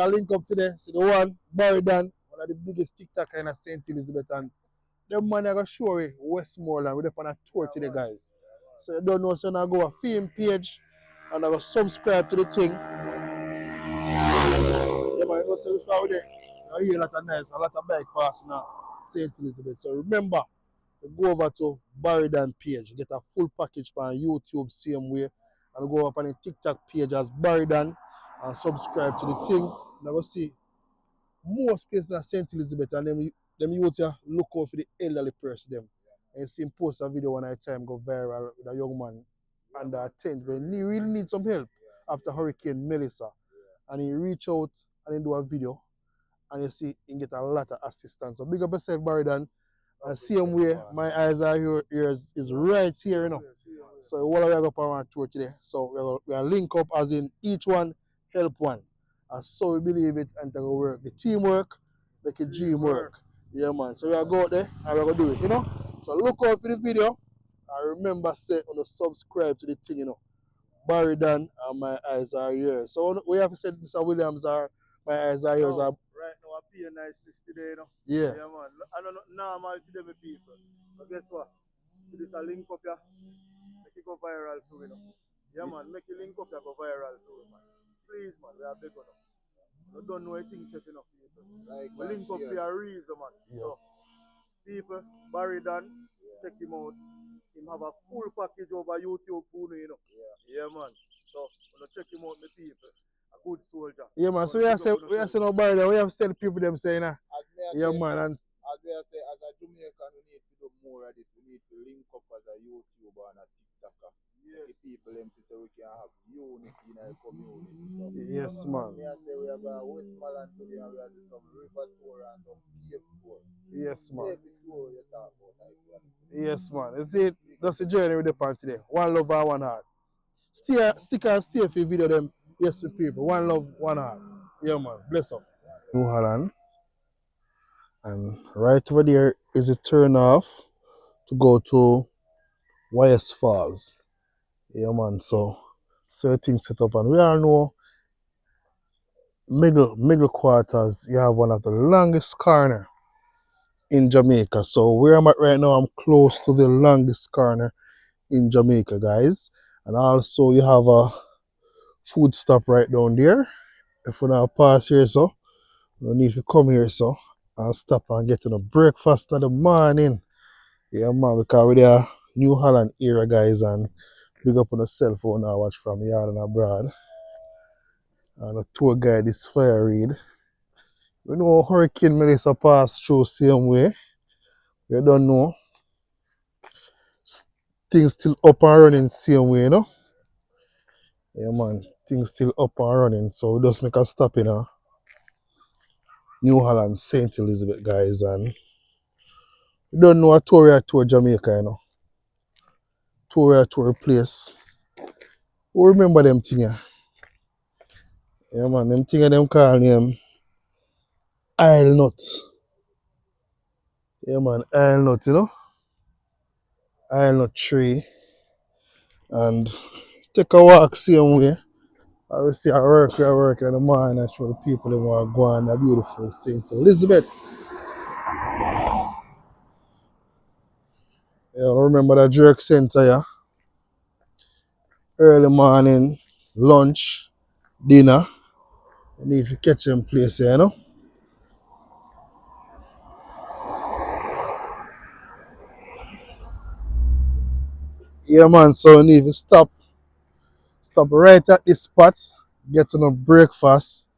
I link up today. See the one, Baridan, one of the biggest TikTok in St. Elizabeth. And them man are going to show you Westmoreland. We're on a tour today, guys. So you don't know, so now go a film page and I will subscribe to the thing. Yeah, man, you know, so we start with it. I hear a lot of nice, a lot of bike passing now, St. Elizabeth. So remember, you go over to Baridan page, get a full package on YouTube, same way, and go up on the TikTok page as Baridan and subscribe to the thing. Now go see most places in St. Elizabeth and them youth here look out for the elderly person them. And see him post a video one night time go viral with a young man under a tent but he really need some help after Hurricane Melissa. And he reach out and he do a video and you see he get a lot of assistance. So big up yourself, Baridan. And same way, my eyes are here, ears is right here, you know. So what are we going to on tour today? So we are link up as in each one help one. And so we believe it and to work. The teamwork, make a dream work. Yeah man. So we are go out there and we're gonna do it, you know. So look out for the video. And remember say on the subscribe to the thing, you know. Baridan and my eyes are yours. So we have said Mr. Williams are my eyes are yours. Are, right now, I pay niceness today, you know. yeah. Yeah, man. I don't know normal today, my people. But guess what? See this a link up here, make it go viral too, you know. Yeah, man. Make it link up here, go viral too, man. Please, man. We are big on them. You don't know anything setting up people. Like, we link up here a reason, man. Yeah. So, people, Baridan, check him out. Him have a full package over YouTube, you know. Yeah, man. So, when check him out, my people. A good soldier. Yeah, man. So we are saying no Baridan. We have still people them saying, yeah, man. And as we are saying, as a Jamaican, we need to do more of this. We need to link up as a YouTuber and a TikToker. Yes. The people them to say we can have unity in our community. So, yes, man. We are saying we are going to Westmoreland today and we are doing some river tour and some cave tour. Yes, man. Every tour you talk about. Yes, man. You see, that's the journey with the pan today. One love and one heart. Stick and stay for video them. Yes, with people. One love, one heart. Yeah, man. Bless up. New Holland. And right over there is a turn off to go to YS Falls. Yeah, man. So things set up. And we all know middle quarters, you have one of the longest corner in Jamaica. So where I'm at right now, I'm close to the longest corner in Jamaica, guys. And also you have a food stop right down there. If we now pass here, so you need to come here, so and stop and get a breakfast in the morning. Yeah, man, because we're there New Holland area, guys, and big up on the cell phone I watch from yard and abroad. And the tour guide is Fire Read. We know Hurricane Melissa passed through same way. You don't know. Things still up and running same way, you know? Yeah, man. Things still up and running. So we just make a stop in New Holland, St. Elizabeth, guys. And we don't know a tour Jamaica, you know? Tour place. Who remember them thing, yeah? Yeah, man. Them thing them call name Isle Nut. Yeah, man. Isle Nut, you know? Isle Nut tree. And take a walk same way. I will see I work in the morning. I show the people them want to go on a beautiful St. Elizabeth. Yeah, remember the jerk center, yeah? Early morning, lunch, dinner. You need to catch them place here, you know? Yeah, man, so you need to stop right at this spot, get on a breakfast,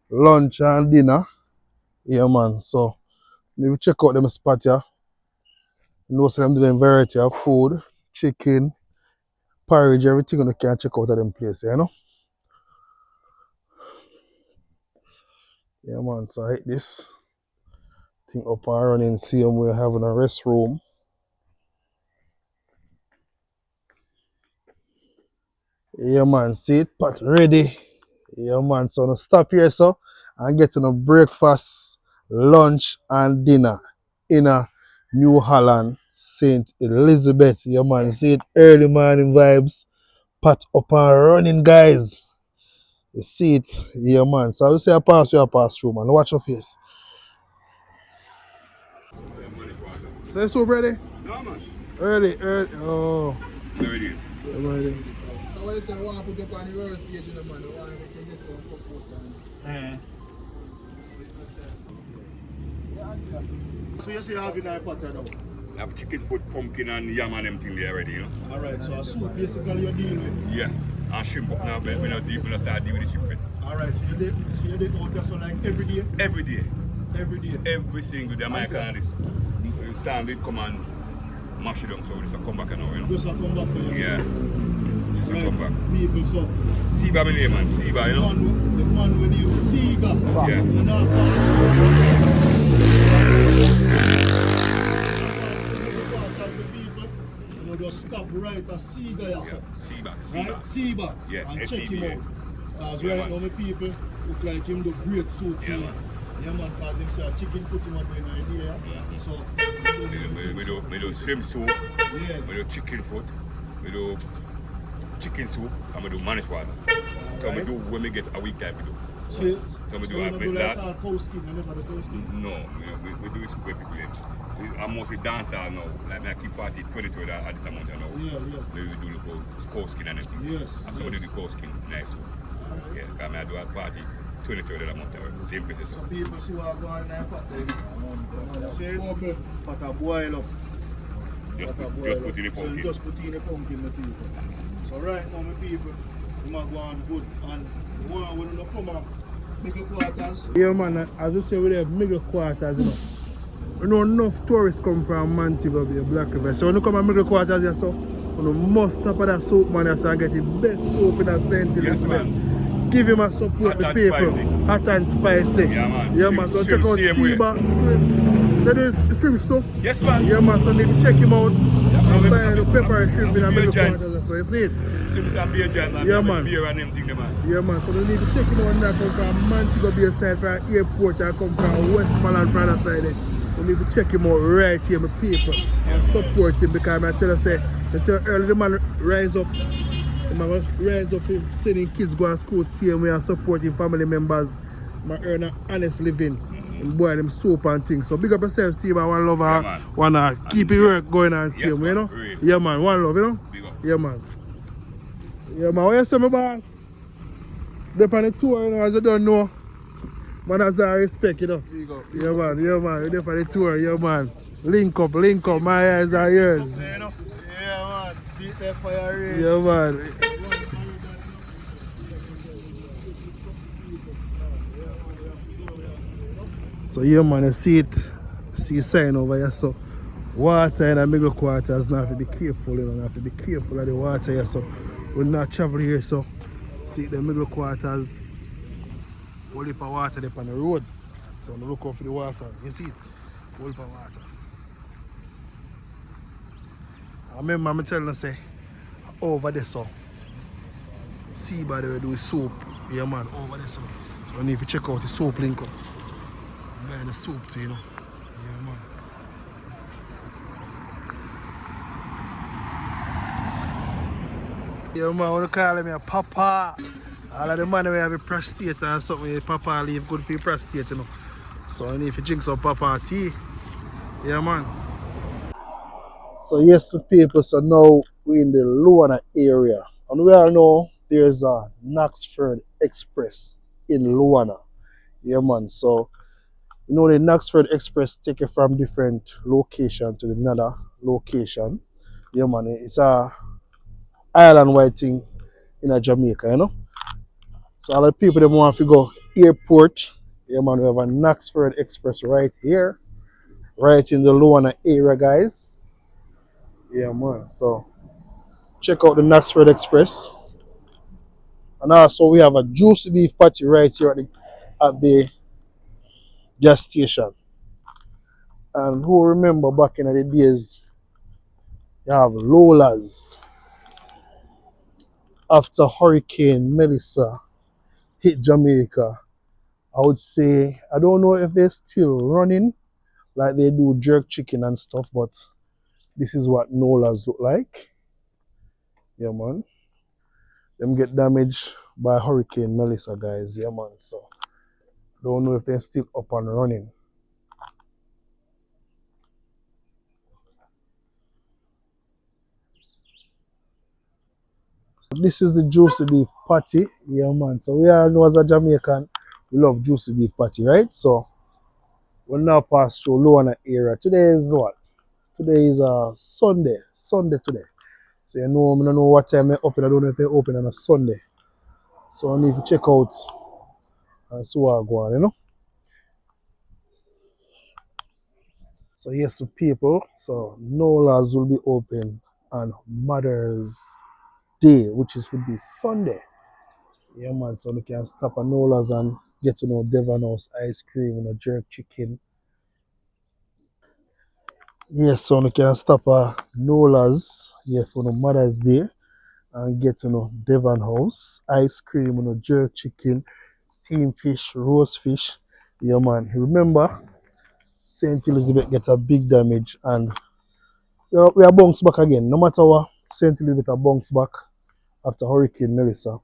lunch and dinner. Yeah, man, so you need to check out them spot here. You know, so them doing variety of food, chicken, porridge, everything you can check out at them place, you know? Yeah, man, so I hate this thing up and running, same way having a restroom. Yeah, man, see it, pot ready. Yeah, man, so now stop here, so, and get on a breakfast, lunch, and dinner in a New Holland, St. Elizabeth. Yeah, man, see it, early morning vibes, pot up and running, guys. You see it, yeah, man. So I will say I pass you, I pass through, man. Watch your face. Say so, ready? No, man. Early, early. Oh. There it is. Ready. So why you say want to put up on the reverse page in the man? Why we can get one support and So you say you have in a pattern now? I have chicken foot, pumpkin, and yam and them thing there already, you know? Alright, so a soup basically you deal with. Yeah. And shrimp up now, but we not deep, we not start dealing with the shrimp. Alright, so you did out there so like every day? Every day. Every day. Every single day, my kind of this. Stand it, come and mash it down, so this will come back now, you know? Just a come back now. Yeah. This will come back. People, so. Siba, my name, man. Siba, you know? The man we name Siga. Yeah. You know, just stop right at Siga, yeah, so. Siba. Right? Siba. Yeah, and check him S-E-B-A. out. Because Yeah, right now, man. my people look like him do great soup. Yeah, man. Yeah, man, because him say chicken put him up in an idea. Mhm. So, We do shrimp soup, yeah. we do chicken foot, we do chicken soup, and we do managed water. So we Right. do when we get a week time we do. So, So we do you a don't bit do like that. all cow skin, you never do cow skin. No, we do this with people. I'm mostly dancer now. Like me, I keep party 22 at this amount now. Yeah, yeah. We do the cow skin and everything. Yes, And somebody yes. do the cow skin nice one. Alright. Yeah, because I do a party 22 that amount of same place. So people see what go on in that pot there. You see it? Pot a boil up. Just Pot a put boil in up. the So you pumpkin. just put in the pumpkin, my people. So right now, my people, we might go on good. And one when you come out, make a quarters. Yeah, man, as you say, we have middle quarters, you know. You know, enough tourists come from Montego Bay, Black River. So when you come at middle quarters, here, so you must stop at that soap, man, and so get the best soap in that St. Elizabeth. man. Give him a support, Hot the and people. spicy. Hot and spicy. Yeah, man. Yeah, man. So Shrimp check out same way. Seba, shrimp. So there's shrimp stuff. Yes, man. Yeah, man. So need to check him out. man. And buy the pepper and shrimp in the I'm middle a giant. quarters. So you see it? Shrimps and beer jam, man. Yeah, And man. beer and them thing, man. Yeah, man. So we need to check him out now. Come from Montego Bay side, from airport, and come from Westmoreland from the side. There. We need to check him out right here, my people, and support him because I tell you, say early the man rise up. The man rise up for sending kids go to school same way and supporting family members. Man earn an honest living. And boy, them soap and things. So big up yourself, see about one love, man. wanna keep your work going and Yes, same way, you know? man, really. Yeah, man, one love, you know? Big up. Yeah, man. Yeah, man, what you say, my boss? They're on the tour, you know, as you don't know. Man, that's our respect, you know. Yeah, man, you're there on the tour, yeah, man. Link up, my eyes are yours. Yeah, man. See it there for your rain. Yeah, man. So, yeah, man, you see sign over here, so water in the middle quarters, now have to be careful, you know, have to be careful of the water here, so we're not traveling here, so see the middle quarters, whole heap of water there on the road. So when you look out for the water, you see it, whole heap of water. I remember I'm telling you, say, over there, so see by the way do soap, yeah man, over there, so you need to check out the soap link up. Buying the soap too, you know. Yeah man. Yeah man, when you call me a papa. All of the money we have a prostate and something, papa leave good for your prostate, you know. So you need to drink some papa tea. Yeah man. So yes, my people, so now we're in the Luana area. And we all know there's a Knoxford Express in Luana. Yeah man, so you know the Knoxford Express take you from different location to another location. Yeah man, it's a island wide thing in a Jamaica, you know. So all the people that want to go airport, yeah man, we have a Knoxford Express right here, right in the Luana area, guys. Yeah man, so check out the Knoxford Express. And also we have a juicy beef patty right here at the gas station. And who remember back in the days, you have Lola's after Hurricane Melissa hit Jamaica. I would say, I don't know if they're still running like they do jerk chicken and stuff, but this is what Nola's look like. Yeah, man. Them get damaged by Hurricane Melissa, guys. Yeah, man. So don't know if they're still up and running. This is the juicy beef patty. Yeah, man. So we all know as a Jamaican, we love juicy beef patty, right? So we'll now pass through Luana area. Today is what? Today is Sunday. Sunday today. So you know, I don't know what time they open. I don't know if they open on a Sunday. So I need to check out and see what I go on, you know. So yes, so people. So Nola's will be open on Mother's Day, which is would be Sunday. Yeah, man. So we can stop at Nola's and get to know Devon House ice cream and a jerk chicken. Yes, so we can stop at Nola's, yeah, for the Mother's Day and get to know Devon House ice cream and a jerk chicken, steamed fish, roast fish. Yeah, man. Remember, St. Elizabeth get a big damage and we are bounce back again. No matter what, St. Elizabeth are bounce back after Hurricane Melissa.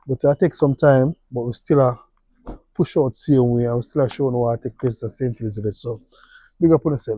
But it take some time, but we still are push out same way and we still are showing what take place at St. Elizabeth. So big up on yourself.